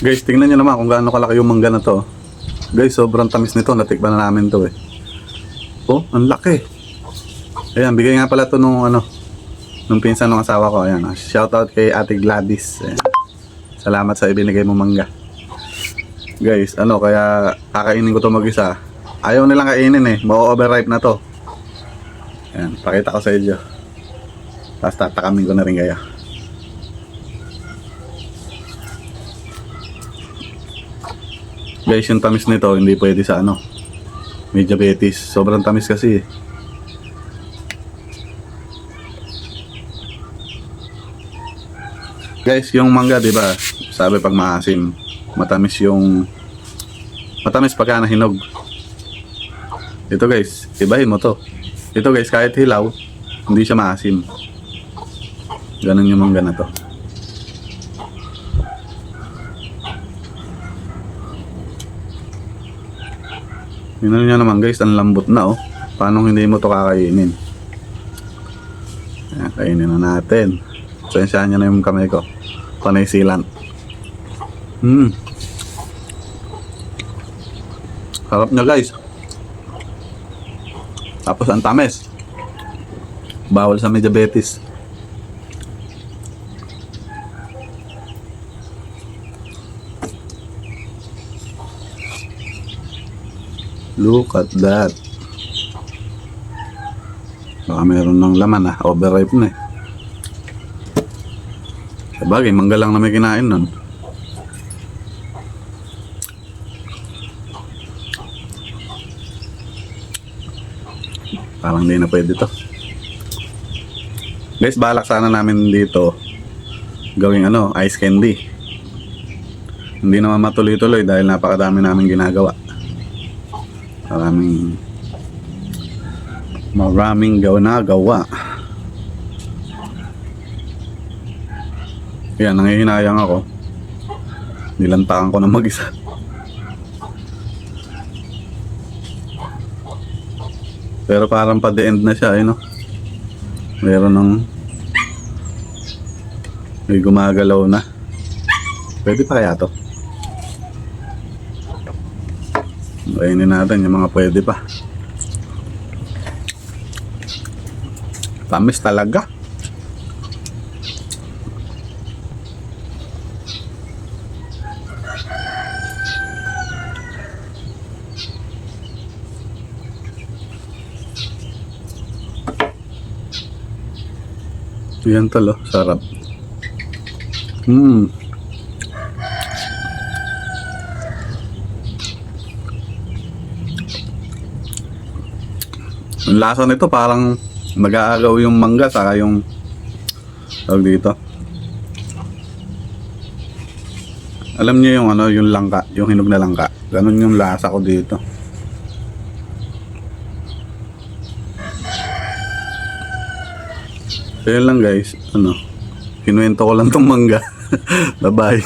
Guys, tingnan nyo naman kung gaano kalaki yung mangga na to. Guys, sobrang tamis nito. Natikman na namin to eh. Oh, ang laki. Ayan, bigay nga pala to nung nung pinsan ng asawa ko. Ayan, shoutout kay Ate Gladys. Ayan. Salamat sa ibinigay mo mangga. Guys, kaya kakainin ko to mag-isa. Ayaw nilang kainin eh. Ma-overripe na to. Ayan, pakita ko sa inyo. Tapos tatakamin ko na rin kayo. Guys, yung tamis nito hindi pwede sa may diabetes. Sobrang tamis kasi eh. Guys, yung mangga, 'di ba? Sabi pag maasim, matamis pagka nahinog. Ito guys, ibahin mo to. Ito guys, kahit hilaw, hindi siya maasim. Ganun yung mangga na to. Tingnan nyo naman guys, ang lambot na oh. Paano hindi mo to kakainin? Ayan, kainin na natin. Sensyahan nyo na yung kamay ko. Panay silan. Harap nyo guys. Tapos ang tamis. Bawal sa may diabetes. Look at that. Baka meron ng laman overripe na eh. Sabagay, mangga lang na may kinain nun. Parang hindi na pwede to. Guys, balak sana namin dito gawing ice candy. Hindi naman matuloy-tuloy dahil napakadami namin ginagawa. Maraming gawa. Yan, nangihinayang ako. Nilantakan ko na mag-isa. Pero parang pa the end na siya meron ng may gumagalaw na. Pwede pa kaya to? Kainin natin yung mga pwede pa. Tamis talaga. Yan talo, sarap. Yung lasa nito parang mag-aagaw yung mangga saka yung tawag dito. Alam niyo yung yung langka, yung hinog na langka. Ganun yung lasa ko dito. So yun lang guys, kinuwento ko lang tong mangga. Bye bye.